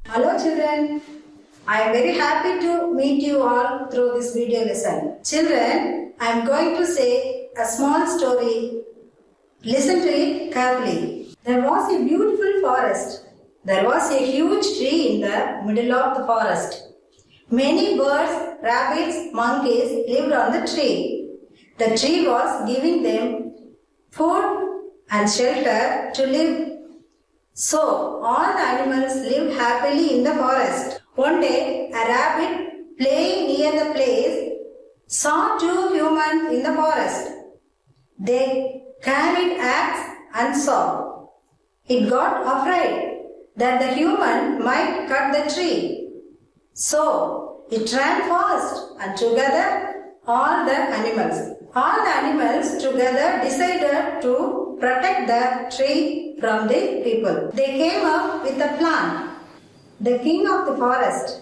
Hello children, I am very happy to meet you all through this video lesson. Children, I am going to say a small story. Listen to it carefully. There was a beautiful forest. There was a huge tree in the middle of the forest. Many birds, rabbits, monkeys lived on the tree. The tree was giving them food and shelter to live. So, all the animals lived happily in the forest. One day, a rabbit playing near the place saw two humans in the forest. They carried axe and saw. It got afraid that the human might cut the tree. So, it ran fast and together all the animals together decided to protect the tree from the people. They came up with a plan. The king of the forest,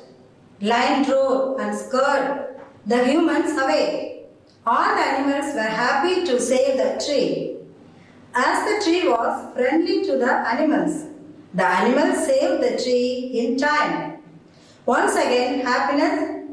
lion roared and scared the humans away. All the animals were happy to save the tree. As the tree was friendly to the animals saved the tree in time. Once again, happiness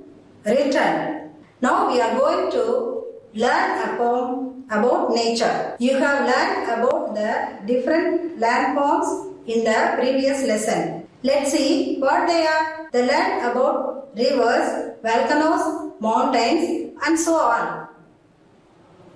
returned. Now we are going to learn a poem about nature. You have learned about the different landforms in the previous lesson. Let's see what they are. They learned about rivers, volcanoes, mountains and so on.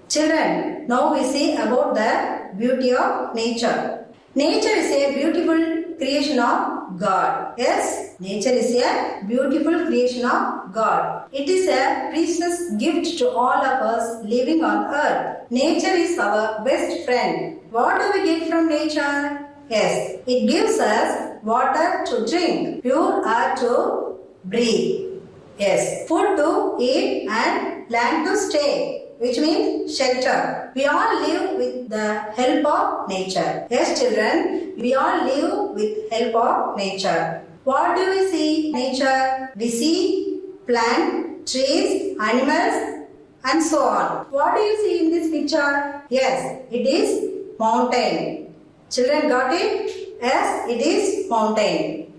Children, now we see about the beauty of nature. Nature is a beautiful creation of God. Yes, nature is a beautiful creation of God. It is a precious gift to all of us living on earth. Nature is our best friend. What do we get from nature? Yes, it gives us water to drink, pure air to breathe. Yes, food to eat and land to stay, which means shelter. We all live with the help of nature. Yes, children, we all live with help of nature. What do we see in nature? We see plants, trees, animals and so on. What do you see in this picture? Yes, it is mountain. Children got it? Yes, it is mountain.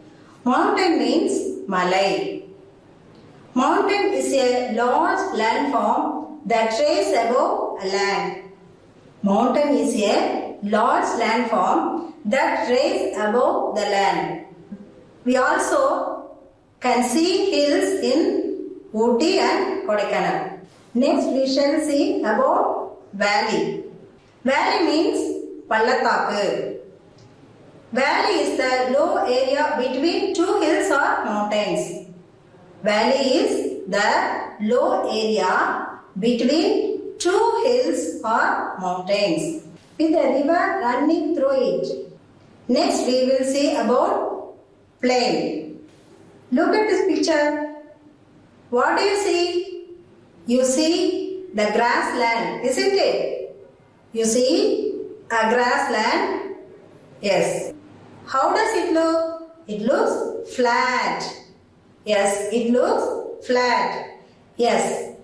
Mountain means Malay. Mountain is a large landform that rises above a land. Mountain is a large landform that rises above the land. We also can see hills in Ooty and Kodaikanal. Next we shall see about valley. Valley means Pallataku. Valley is the low area between two hills or mountains. Valley is the low area between two hills or mountains with a river running through it. Next we will see about plain. Look at this picture. What do you see? You see the grassland, isn't it? You see a grassland? Yes. How does it look? It looks flat. Yes, it looks flat. Yes.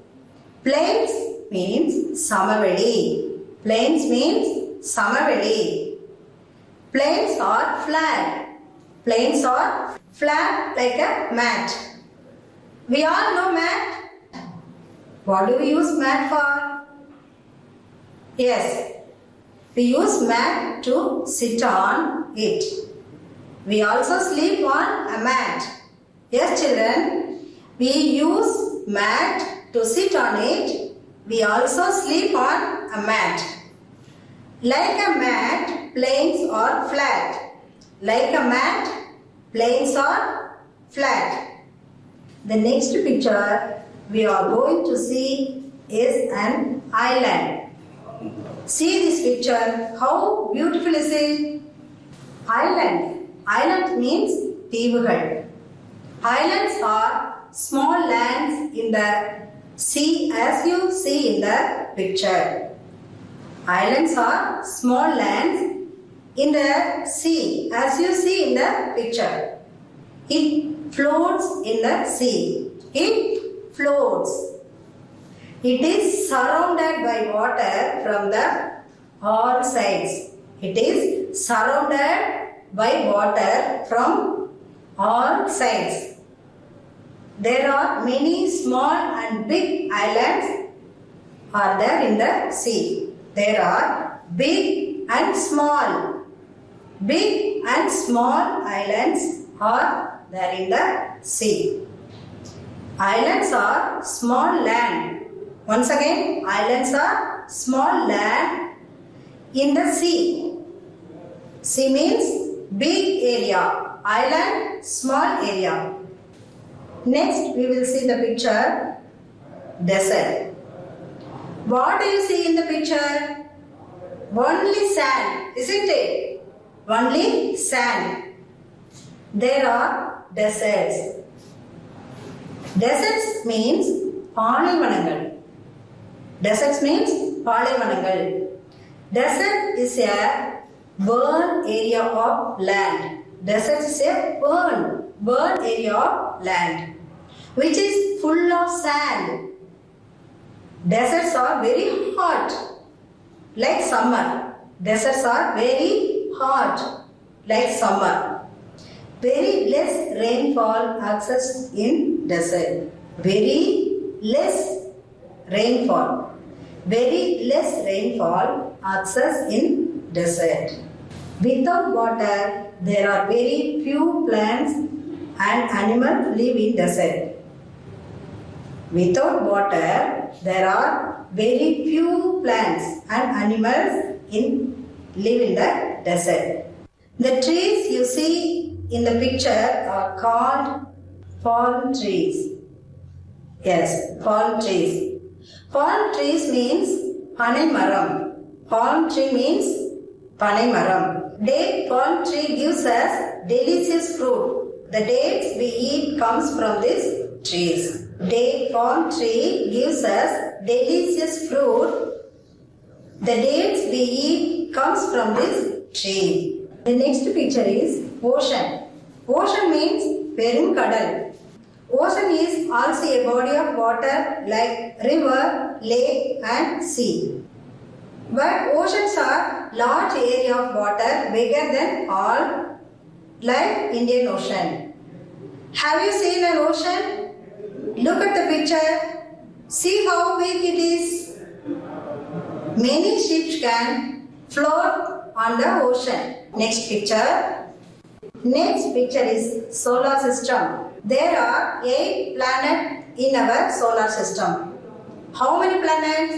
Plains means Samaveli. Plains means Samaveli. Plains are flat. Plains are flat like a mat. We all know mat. What do we use mat for? Yes, we use mat to sit on it. We also sleep on a mat. Yes, children, we use mat to sit on it. We also sleep on a mat. Like a mat, plains are flat. Like a mat, plains are flat. The next picture we are going to see is an island. See this picture, how beautiful is it? Island. Island means தீவுகள். Islands are small lands in the sea as you see in the picture. Islands are small lands in the sea as you see in the picture. It floats in the sea. It floats. It is surrounded by water from the all sides. It is surrounded by water from all sides. There are many small and big islands are there in the sea. There are big and small. Big and small islands are there in the sea. Islands are small land. Once again, islands are small land in the sea. Sea means big area. Island, small area. Next, we will see the picture, desert. What do you see in the picture? Only sand, isn't it? Only sand. There are deserts. Deserts means பாலைவனங்கள். Deserts means பாலைவனங்கள். Desert is a burn area of land. Desert is a burn area of land which is full of sand. Deserts are very hot like summer. Deserts are very hot like summer. Very less rainfall accessed in desert. Very less rainfall. Very less rainfall accessed in desert. Without water, there are very few plants and animals live in desert. Without water, there are very few plants and animals live in the desert. The trees you see in the picture are called palm trees. Yes, palm trees. Palm trees means panai maram. Palm tree means panai maram. Date palm tree gives us delicious fruit. The dates we eat comes from these trees. Date palm tree gives us delicious fruit. The dates we eat comes from this tree. The next picture is ocean. Ocean means Perunkadal. Ocean is also a body of water like river, lake and sea. But oceans are large area of water bigger than all like Indian Ocean. Have you seen an ocean? Look at the picture. See how big it is. Many ships can float on the ocean. Next picture. Next picture is solar system. There are 8 planets in our solar system. How many planets?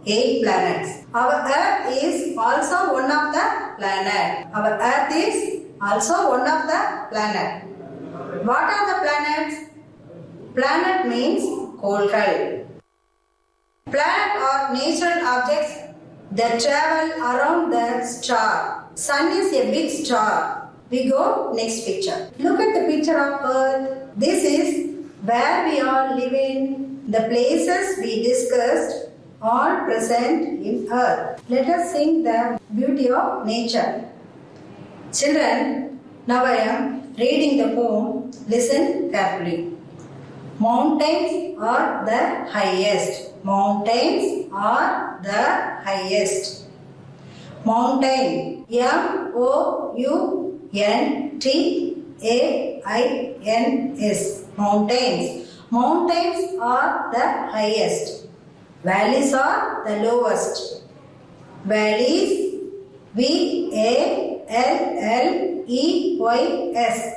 8 planets. Our Earth is also one of the planet. Our Earth is also one of the planet. What are the planets? Planet means கோள்கள். Planet are natural objects that travel around the star. Sun is a big star. We go next picture. Look at the picture of Earth. This is where we are living. The places we discussed are present in Earth. Let us sing the beauty of nature. Children, now I am reading the poem. Listen carefully. Mountains are the highest. Mountains are the highest. Mountain. M-O-U-N-T-A-I-N-S. Mountains. Mountains are the highest. Valleys are the lowest. Valleys. V-A-L-L-E-Y-S.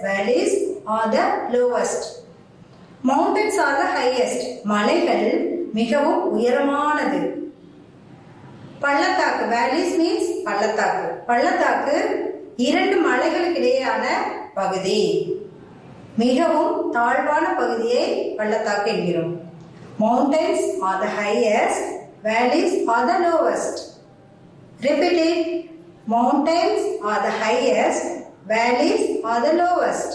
Valleys are the lowest. Mountains are the highest. மலைகள் மிகவும் உயரமானது. பள்ளத்தாக்கு. Valleys means பள்ளத்தாக்கு. பள்ளத்தாக்கு 2 மலைகளுக்கு இடையேயான பகுதி. மிகவும் தாழ்வான பகுதியை பள்ளத்தாக்கு என்கிறோம். Mountains are the highest. Valleys are the lowest. Repeat it. Mountains are the highest. Valleys are the lowest.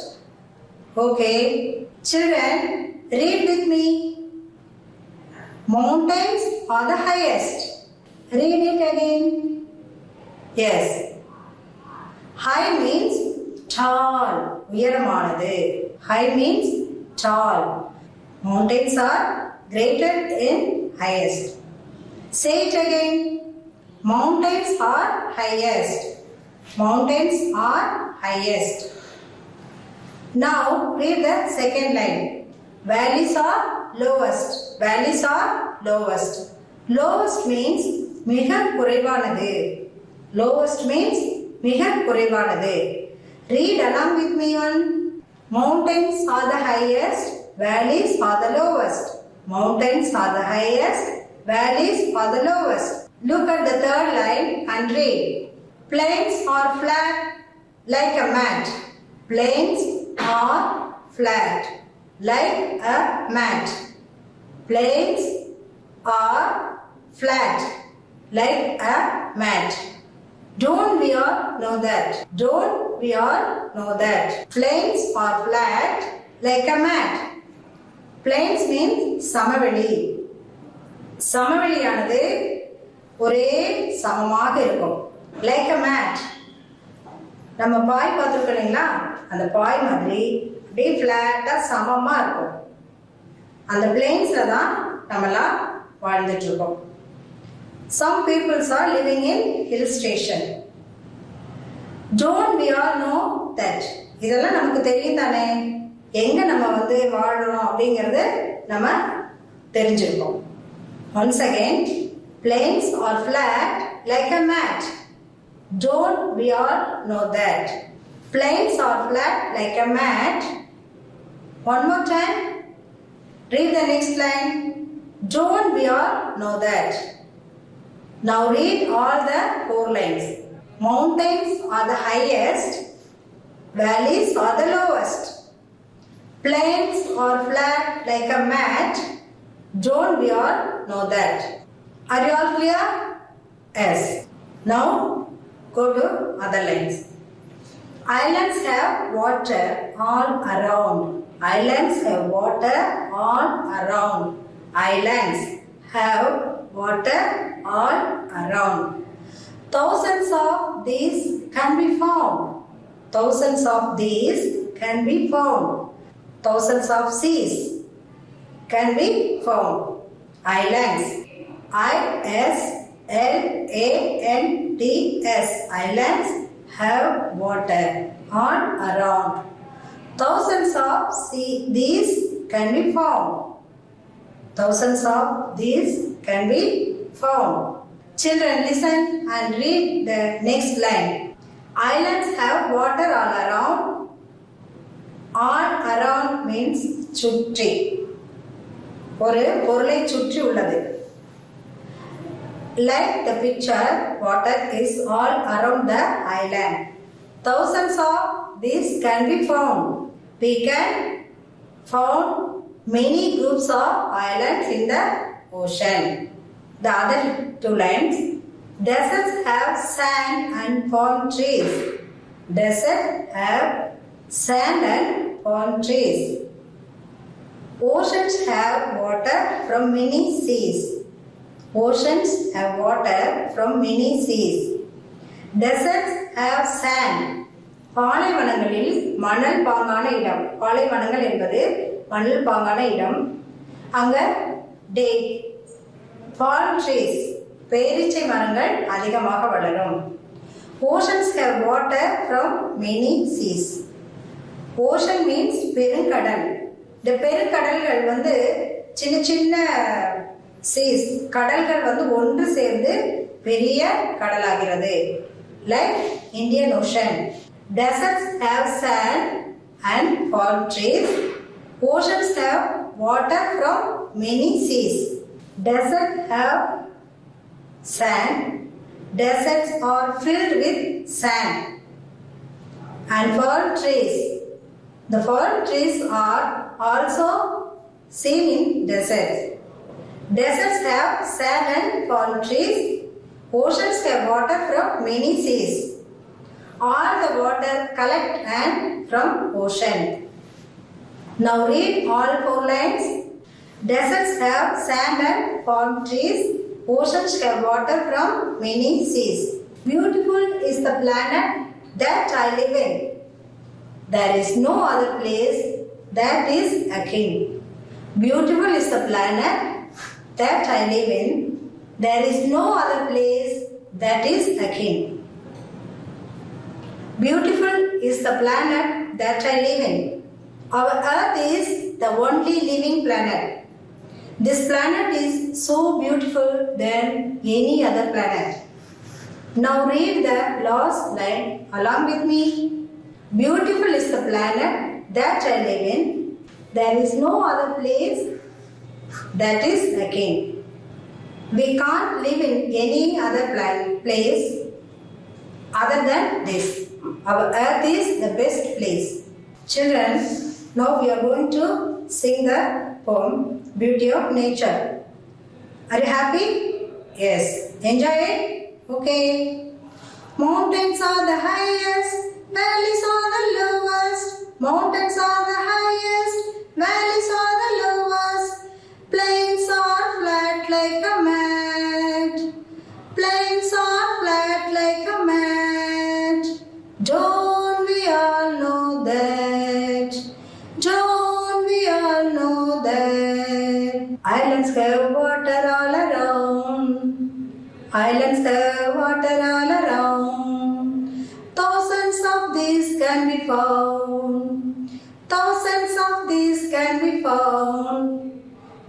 Okay. Children, read with me. Mountains are the highest. Read it again. Yes. High means tall. உயரமானது. High means tall. Mountains are greater than highest. Say it again. Mountains are highest. Mountains are highest. Now read the second line. Valleys are lowest. Valleys are lowest. Lowest means மிக குறைவானது. Lowest means மிக குறைவானது. Read along with me one. Mountains are the highest. Valleys are the lowest. Mountains are the highest. Valleys are the lowest. Look at the third line and read. Plains are flat like a mat. Plains are flat like a mat. Plains are flat like a mat. Don't we all know that? Don't we all know that? Plains are flat like a mat. Plains means சமவெளி. சமவெளியானது ஒரே சமமாக இருக்கும். Like a mat. நம்ம பாய் பார்த்துருக்கோம் இல்லைங்களா, அந்த பாய் மாதிரி அப்படியே ஃப்ளாட்டாக சமமாக இருக்கும். அந்த பிளேன்ஸில் தான் நம்மளாம் வாழ்ந்துட்டு இருக்கோம். Some peoples are living in hill station. Don't we all know that? இதெல்லாம் நமக்கு தெரியும் தானே, எங்க நம்ம வாழ்றோம் அப்படிங்கறது நம்ம தெரிஞ்சிருக்கோம். Once again, plains are flat like a mat. Don't we all know that? Plains are flat like a mat. One more time. Read the next line. Don't we all know that? Now read all the 4 lines. Mountains are the highest. Valleys are the lowest. Plains are flat like a mat. Don't we all know that? Are you all clear? Yes. Now go to other lines. Islands have water all around. Islands have water all around. Islands have water all around. Thousands of these can be found. Thousands of these can be found. Thousands of seas can be found. Islands. I-S-L-A-N-D-S. Islands have water all around. Thousands of these can be found. Thousands of these can be found. Children, listen and read the next line. Islands have water all around. All around means சுற்றி. ஒரு பொருளை சுற்றி உள்ளது. Like the picture, water is all around the island. Thousands of these can be found. We can found many groups of islands in the ocean. The other 2 lines. Deserts have sand and palm trees. Deserts have sand and palm trees. Oceans have water from many seas. Oceans have water from many seas. Deserts have sand. பாலைவனங்களில் மணல் பாங்கான இடம். பாலைவனங்கள் என்பது மணல் பாங்கான இடம். அங்க date, palm trees, பேரீச்சை மரங்கள் அதிகமாக வளரும். Oceans have water from many seas. Ocean means பெருங்கடல். இந்த பெருங்கடல்கள் சின்ன சின்ன seas, கடல்கள் ஒன்று சேர்ந்து பெரிய கடலாகிறது. Like Indian Ocean. Deserts have sand and palm trees. Oceans have water from many seas. Deserts have sand. Deserts are filled with sand. And palm trees. The palm trees are also seen in deserts. Deserts have sand and palm trees. Oceans have water from many seas. All the water collect and from ocean. Now read all 4 lines. Deserts have sand and palm trees. Oceans have water from many seas. Beautiful is the planet that I live in. There is no other place that is akin. Beautiful is the planet that I live in. There is no other place that is akin. Beautiful is the planet that I live in. Our Earth is the only living planet. This planet is so beautiful than any other planet. Now read the last line along with me. Beautiful is the planet that I live in. There is no other place that is again. We can't live in any other place other than this. Our earth is the best place. Children, now we are going to sing the poem Beauty of Nature. Are you happy? Yes. Enjoy it? Okay. Mountains are the highest, valleys are the lowest. Mountains are the highest, valleys are the lowest. Plains are flat like a mat. Plains are flat like a mat. Don't we all know that? Don't we all know that? Islands have water all around. Islands have water all around. Thousands of these can be found. Thousands of these can be found.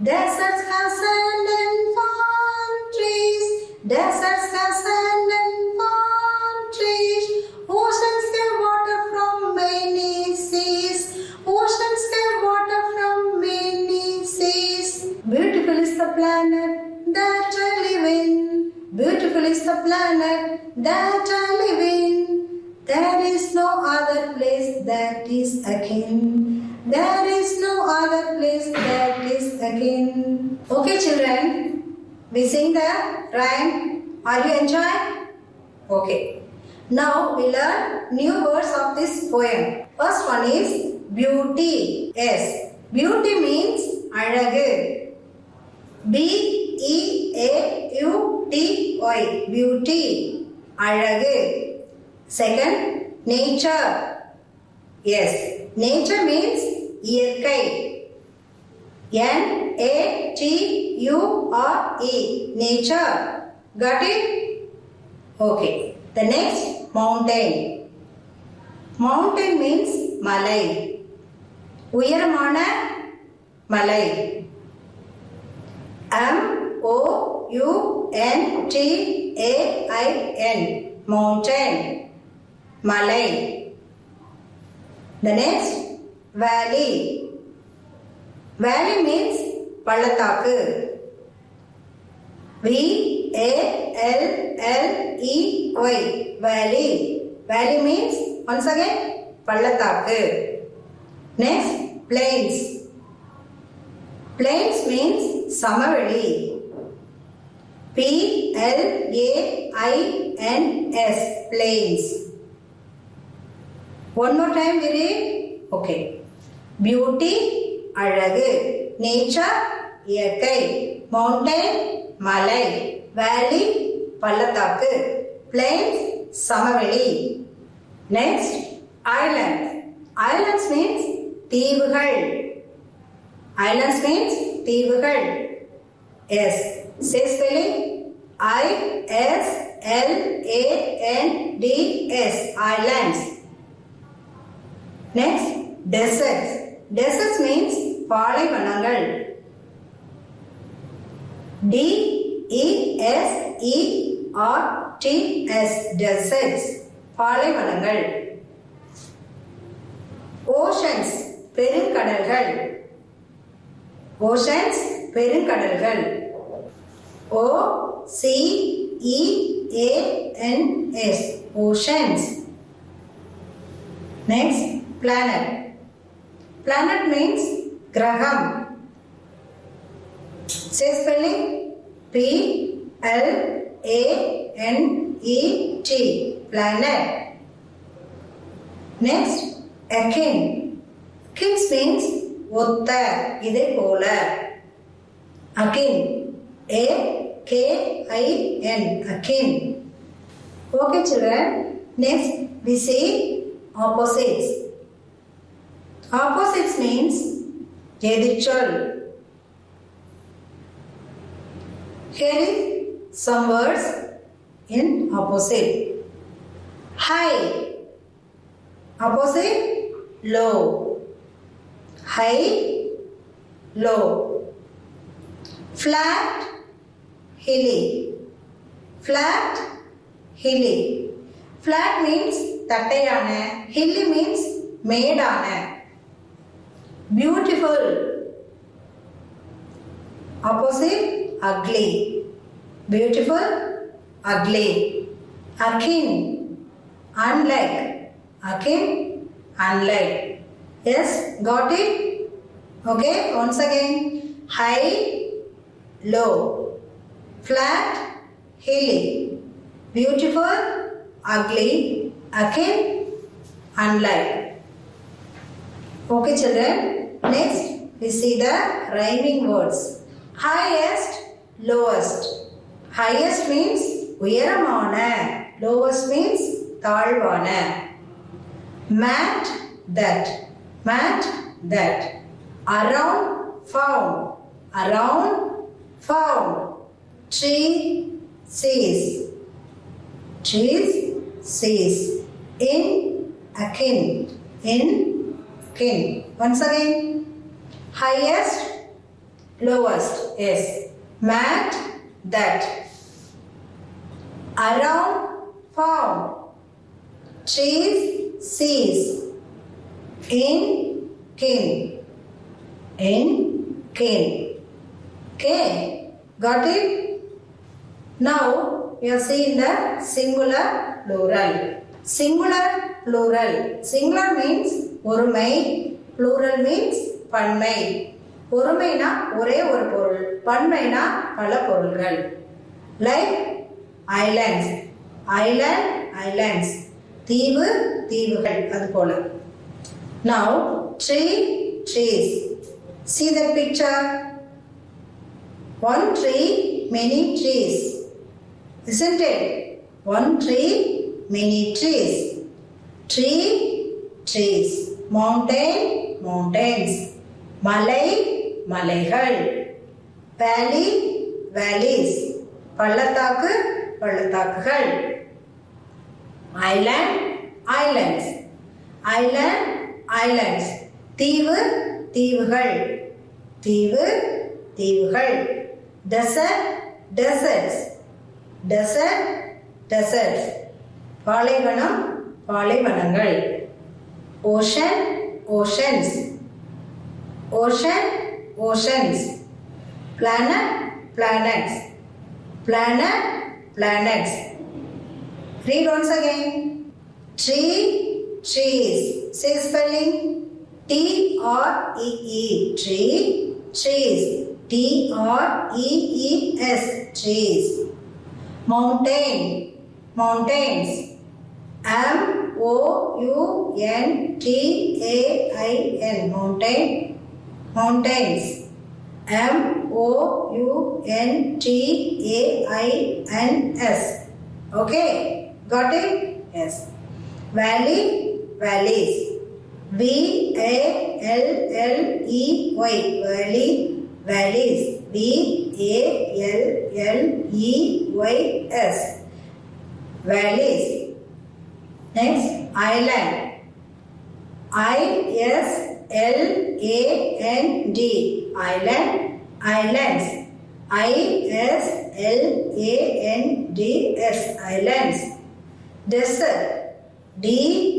Deserts have sand and palm trees. Deserts have sand and palm trees. Oceans get water from many seas. Oceans get water from many seas. Beautiful is the planet that I live in. Beautiful is the planet that I live in. There is no other place that is akin. There is no other place that is akin. Okay, children, we sing the rhyme. Are you enjoying? Okay. Now we learn new words of this poem. First one is beauty. Yes. Beauty means alagu. B-E-A-U-T-Y. Beauty. Alagu. Second, nature. Yes. Nature means இயற்கை. N-A-T-U-R-E. Nature. Got it? Okay. The next, mountain. Mountain means மலை. உயரமான மலை. M-O-U-N-T-A-I-N. Mountain. மலை. The next, valley. Valley means பள்ளத்தாக்கு. V-A-L-L-E-Y. Valley. Valley means, once again, பள்ளத்தாக்கு. Next, plains. Plains means சமவெளி. P-L-A-I-N-S. Plains. One more time we read. Okay. Beauty, அழகு. Nature, இயற்கை. Mountain, மலை. Valley, பள்ளத்தாக்கு. Plains, சமவெளி. Next, island. Islands means தீவுகள். Islands means தீவுகள். Yes. Say spelling. I-S-L-A-N-D-S. Islands. Next, deserts. Deserts means பாலைவனங்கள். D-E-S-E-R-T-S. Deserts. பாலைவனங்கள். Oceans. பெருங்கடல்கள். Oceans. பெருங்கடல்கள். O-C-E-A-N-S. Oceans. Next, planet. Planet means கிரகம். Say spelling. P-L-A-N-E-T. Planet. Next, akin. Akin means ஒத்த, இதை போல. Akin. A-K-I-N. Akin. Okay, children. Next, we see opposites. Opposites means எதிர்ச்சொல். Here is some words in opposite. High. Opposite, low. high, low. Flat, hilly. Flat, hilly. Flat means tattayana. Hilly means medana. Beautiful. Opposite, ugly. Beautiful, ugly. Akin, unlike. Akin, unlike. Yes, got it? Okay, once again. High, low. Flat, hilly. Beautiful, ugly. Akin, unlike. Okay, children. Next, we see the rhyming words. Highest, lowest. Highest means uyaramana. Lowest means thalvana. Mat, that. Mat, that. Around, found. Around, found. Tree, sees. Trees, sees. In, akin. In, kin. Once again. Highest, lowest. Yes. Mat, that. Around, found. Trees, sees. In, kin. In, kin. Okay. Got it? Now, we are seeing the singular plural. Singular plural. Singular means ஒருமை. Plural means பன்மை. ஒருமைனா ஒரே ஒரு பொருள். பன்மைனா பல பொருள்கள். Like islands. Island, islands. தீவு, தீவுகள். அது போல. Now, tree, trees. See the picture. One tree, many trees. Isn't it? One tree, many trees. Tree, trees. Mountain, mountains. Malai, மலைகள். Valley, valleys. பள்ளத்தாக்கு, பள்ளத்தாக்குகள். Island, islands. Island, islands. தீவு, தீவுகள். தீவு, தீவுகள். Desert, deserts. Desert, deserts. பாலைவனம், பாலைவனங்கள். Ocean, oceans. Ocean, oceans. Planet, planets. Planet, planets. Read once again. Tree, trees. Say spelling. T-R-E-E. Tree, trees. T-R-E-E-S. Trees. Mountain, mountains. M-O-U-N-T-A-I-N. Mountain, mountains. M-O-U-N-T-A-I-N-S. Okay, got it? Yes. Valley, valleys. V-A-L-L-E-Y. Valley, valleys. V-A-L-L-E-Y-S. Valleys. Next, island. I-S-L-A-N-D. Island, islands. I-S-L-A-N-D-S. Islands. Desert. D-E-S-E-R-T.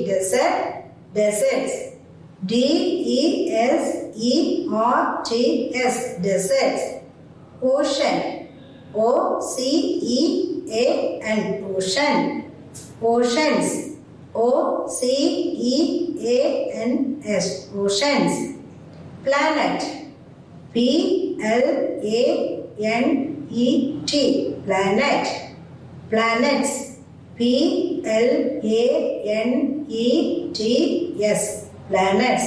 Desert, deserts. D-E-S-E-R-T-S. Deserts. Ocean. O-C-E-A-N. Ocean. Oceans. O-C-E-A-N-S. Oceans. Planet. P-L-A-N-E-T. Planet. Planets. P-L-A-N-E-T-S. Planets.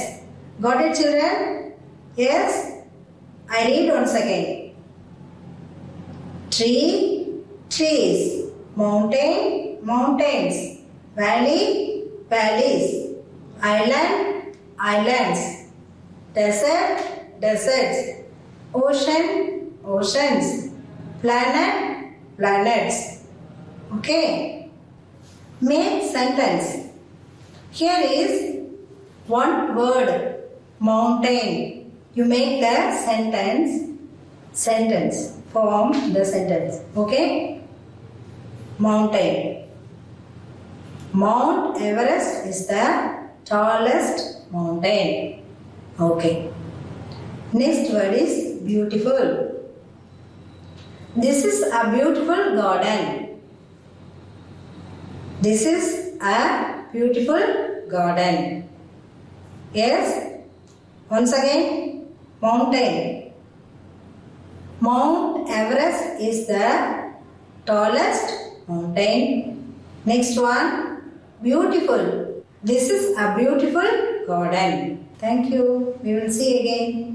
Got it, children? Yes? I read once again. Tree, trees. Mountain, mountains. Valley, valleys. Island, islands. Desert, deserts. Ocean, oceans. Planet, planets. Okay. Make sentence. Here is One word, mountain. You make the sentence. Form the sentence. Okay? Mountain. Mount Everest is the tallest mountain. Okay. Next word is beautiful. This is a beautiful garden. This is a beautiful garden. Yes. Once again, mountain. Mount Everest is the tallest mountain. Next one, beautiful. This is a beautiful garden. Thank you. We will see again.